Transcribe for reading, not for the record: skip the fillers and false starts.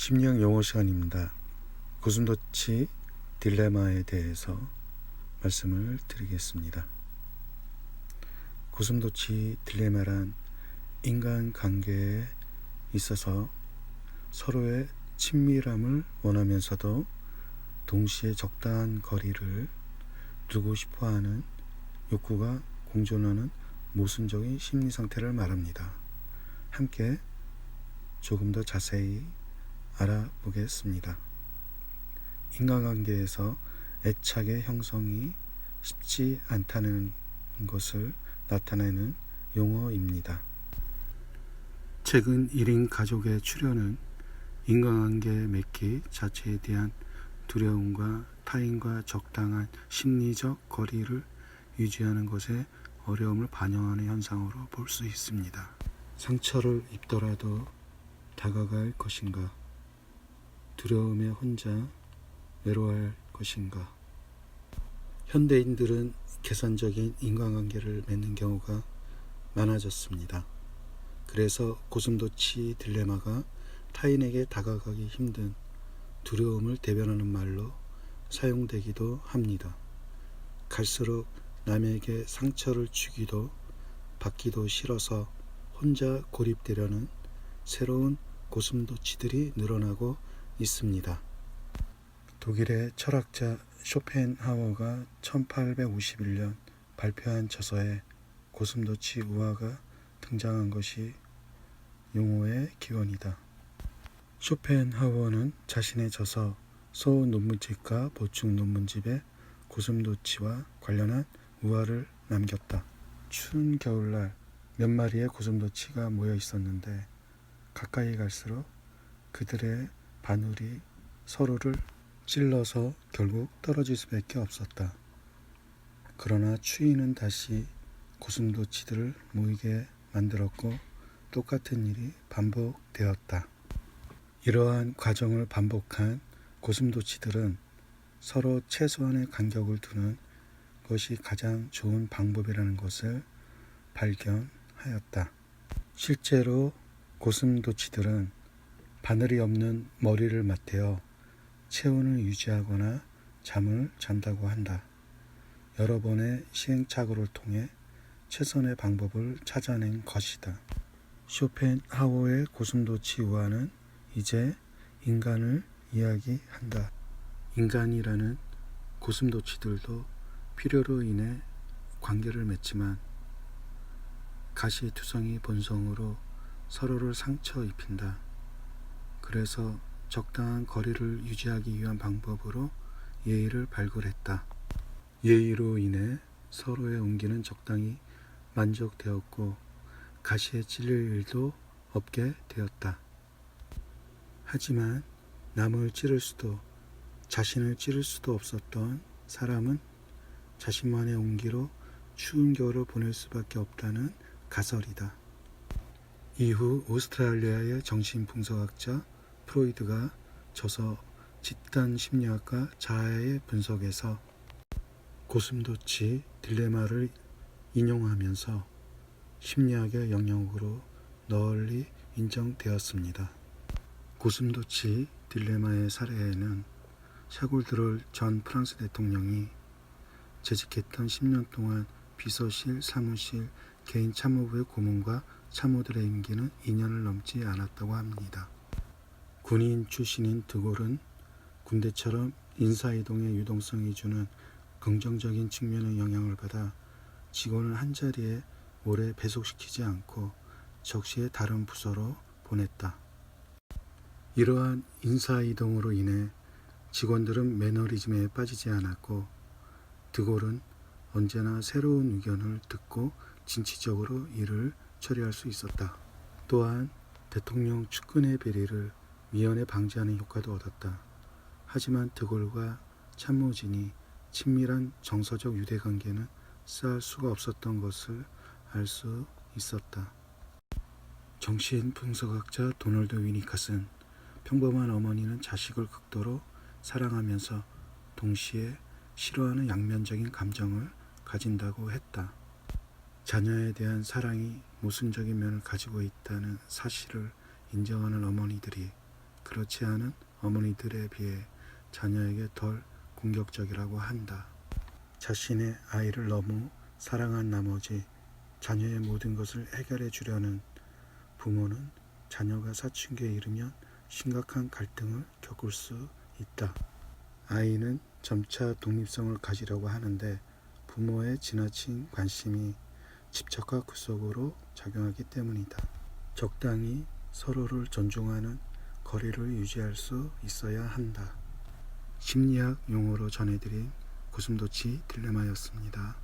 심리학 용어 시간입니다. 고슴도치 딜레마에 대해서 말씀을 드리겠습니다. 고슴도치 딜레마란 인간관계에 있어서 서로의 친밀함을 원하면서도 동시에 적당한 거리를 두고 싶어하는 욕구가 공존하는 모순적인 심리 상태를 말합니다. 함께 조금 더 자세히 알아보겠습니다. 인간관계에서 애착의 형성이 쉽지 않다는 것을 나타내는 용어입니다. 최근 1인 가족의 출현은 인간관계 맺기 자체에 대한 두려움과 타인과 적당한 심리적 거리를 유지하는 것에 어려움을 반영하는 현상으로 볼 수 있습니다. 상처를 입더라도 다가갈 것인가? 두려움에 혼자 외로워할 것인가? 현대인들은 계산적인 인간관계를 맺는 경우가 많아졌습니다. 그래서 고슴도치 딜레마가 타인에게 다가가기 힘든 두려움을 대변하는 말로 사용되기도 합니다. 갈수록 남에게 상처를 주기도 받기도 싫어서 혼자 고립되려는 새로운 고슴도치들이 늘어나고 있습니다. 독일의 철학자 쇼펜하워가 1851년 발표한 저서에 고슴도치 우화가 등장한 것이 용어의 기원이다. 쇼펜하워는 자신의 저서 소논문집과 보충 논문집에 고슴도치와 관련한 우화를 남겼다. 추운 겨울날 몇 마리의 고슴도치가 모여 있었는데 가까이 갈수록 그들의 바늘이 서로를 찔러서 결국 떨어질 수밖에 없었다. 그러나 추위는 다시 고슴도치들을 모이게 만들었고 똑같은 일이 반복되었다. 이러한 과정을 반복한 고슴도치들은 서로 최소한의 간격을 두는 것이 가장 좋은 방법이라는 것을 발견하였다. 실제로 고슴도치들은 바늘이 없는 머리를 맞대어 체온을 유지하거나 잠을 잔다고 한다. 여러 번의 시행착오를 통해 최선의 방법을 찾아낸 것이다. 쇼펜하워의 고슴도치 우화는 이제 인간을 이야기한다. 인간이라는 고슴도치들도 필요로 인해 관계를 맺지만 가시투성이 본성으로 서로를 상처 입힌다. 그래서 적당한 거리를 유지하기 위한 방법으로 예의를 발굴했다. 예의로 인해 서로의 온기는 적당히 만족되었고 가시에 찔릴 일도 없게 되었다. 하지만 남을 찌를 수도 자신을 찌를 수도 없었던 사람은 자신만의 온기로 추운 겨울을 보낼 수밖에 없다는 가설이다. 이후 오스트랄리아의 정신분석학자 프로이드가 저서 집단심리학과 자아의 분석에서 고슴도치 딜레마를 인용하면서 심리학의 영역으로 널리 인정되었습니다. 고슴도치 딜레마의 사례에는 샤굴드롤 전 프랑스 대통령이 재직했던 10년 동안 비서실, 사무실, 개인 참모부의 고문과 참모들의 임기는 2년을 넘지 않았다고 합니다. 군인 출신인 드골은 군대처럼 인사이동의 유동성이 주는 긍정적인 측면의 영향을 받아 직원을 한자리에 오래 배속시키지 않고 적시에 다른 부서로 보냈다. 이러한 인사이동으로 인해 직원들은 매너리즘에 빠지지 않았고 드골은 언제나 새로운 의견을 듣고 진취적으로 일을 처리할 수 있었다. 또한 대통령 측근의 비리를 미연에 방지하는 효과도 얻었다. 하지만 드골과 참모진이 친밀한 정서적 유대관계는 쌓을 수가 없었던 것을 알 수 있었다. 정신분석학자 도널드 위니컷은 평범한 어머니는 자식을 극도로 사랑하면서 동시에 싫어하는 양면적인 감정을 가진다고 했다. 자녀에 대한 사랑이 모순적인 면을 가지고 있다는 사실을 인정하는 어머니들이 그렇지 않은 어머니들에 비해 자녀에게 덜 공격적이라고 한다. 자신의 아이를 너무 사랑한 나머지 자녀의 모든 것을 해결해 주려는 부모는 자녀가 사춘기에 이르면 심각한 갈등을 겪을 수 있다. 아이는 점차 독립성을 가지려고 하는데 부모의 지나친 관심이 집착과 구속으로 작용하기 때문이다. 적당히 서로를 존중하는 거리를 유지할 수 있어야 한다. 심리학 용어로 전해드린 고슴도치 딜레마였습니다.